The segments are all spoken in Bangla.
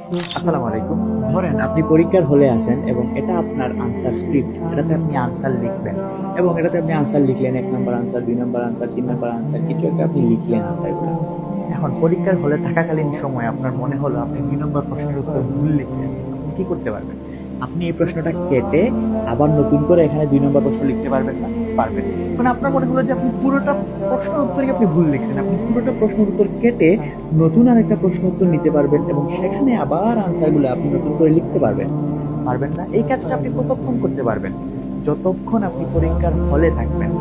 আসসালামু আলাইকুম। ধরেন আপনি পরীক্ষার হলে আছেন এবং এটা আপনার আনসার স্ক্রিপ্ট, এটাতে আপনি আনসার লিখবেন এবং এটাতে আপনি আনসার লিখলেন, 1 নম্বর আনসার, 2 নম্বর আনসার, 3 নম্বর আনসার, কিছু একটা আপনি লিখলেন আনসারগুলো। এখন পরীক্ষার হলে থাকাকালীন সময় আপনার মনে হলো আপনি 2 নম্বর প্রশ্নের উত্তর ভুল লিখছেন, আপনি কি করতে পারবেন? আপনি এই প্রশ্নটা কেটে আবার নতুন করে এখানে 2 নম্বর প্রশ্ন লিখতে পারবেন না? পারবেন। মানে আপনার মনে হলো যে আপনি পুরোটা প্রশ্নের উত্তরই আপনি ভুল লিখছেন, আপনি পুরোটা প্রশ্নের উত্তর কেটে নতুন আরেকটা প্রশ্ন উত্তর নিতে পারবেন এবং সেখানে আবার আনসারগুলো আপনি নতুন করে লিখতে পারবেন। পারবেন না? এই কাজটা আপনি কতক্ষণ করতে পারবেন? যতক্ষণ আপনি পরীক্ষার হলে থাকবেন।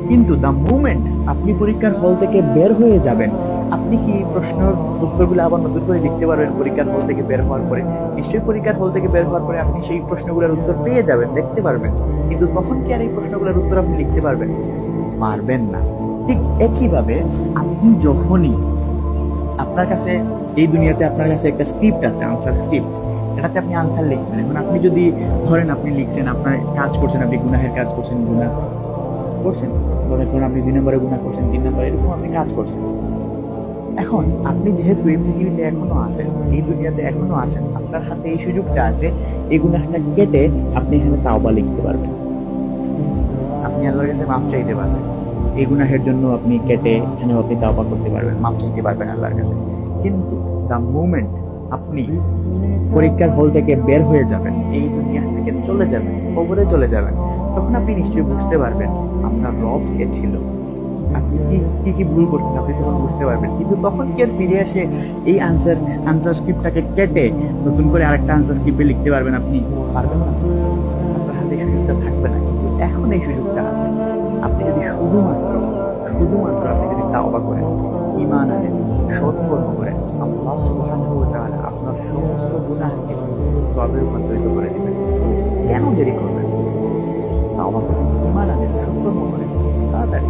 কিন্তু দ্য মুমেন্ট আপনি পরীক্ষার হল থেকে বের হয়ে যাবেন, আপনি কি এই প্রশ্নের উত্তরগুলো আবার নতুন করে লিখতে পারবেন পরীক্ষার হল থেকে বের হওয়ার পরে? নিশ্চয়ই পরীক্ষার হল থেকে বের হওয়ার পরে আপনি সেই প্রশ্নগুলোর উত্তর পেয়ে যাবেন, দেখতে পারবেন। কিন্তু তখন কি আর এই প্রশ্নগুলোর উত্তর আপনি লিখতে পারবেন? পারবেন না। ঠিক একইভাবে আপনি যখনই আপনার কাছে এই দুনিয়াতে আপনার কাছে একটা স্ক্রিপ্ট আছে, আনসার স্ক্রিপ্ট, এটাতে আপনি আনসার লিখবেন। এখন আপনি যদি ধরেন আপনি লিখছেন, আপনার কাজ করছেন, আপনি গুনাহের কাজ করছেন, গুনাহ করছেন, ধরেন আপনি 2 নম্বরে গুনাহ করছেন, 3 নম্বরে, এরকম আপনি কাজ করছেন। এখন আপনি যেহেতু এই পৃথিবীতে এখনো আছেন, এই দুনিয়াতে এখনো আছেন, আপনার হাতে এই সুযোগটা আছে, এই গুনাহটা কেটে আপনি এখানে তাওবা লিখতে পারবেন, আপনি আল্লাহর কাছে মাফ চাইতে পারবেন। এই গুনাহের জন্য আপনি কেটে এখানে আপনি তাওবা করতে পারবেন, মাফ চাইতে পারবেন আল্লাহর কাছে। কিন্তু দ্য মুমেন্ট আপনি পরীক্ষার হল থেকে বের হয়ে যাবেন, এই দুনিয়া থেকে চলে যাবেন, কবরে চলে যাবেন, তখন আপনি নিশ্চয়ই বুঝতে পারবেন আপনার রব কে ছিল, আপনি কি কি কি ভুল করছেন, আপনি তখন বুঝতে পারবেন। কিন্তু তখন কি আর ফিরে আসে এই আনসার স্ক্রিপ্টটাকে কেটে নতুন করে আরেকটা আনসার স্ক্রিপ্টে লিখতে পারবেন? আপনি পারবেন না। আপনার হাতে এই সুযোগটা থাকবে না। কিন্তু এখন এই সুযোগটা আছে। আপনি যদি শুধুমাত্র শুধুমাত্র আপনি যদি তাওবা করেন, ঈমান আনেন, সৎ কর্ম করেন, আল্লাহ সুবহানাহু ওয়া তাআলা আপনার সমস্ত গুনাহকে সওয়াবে রূপান্তরিত করে দিবেন। কেন দেরি করবেন? তাওবা করেন, ঈমান আনেন, সৎ কর্ম করেন, তাড়াতাড়ি।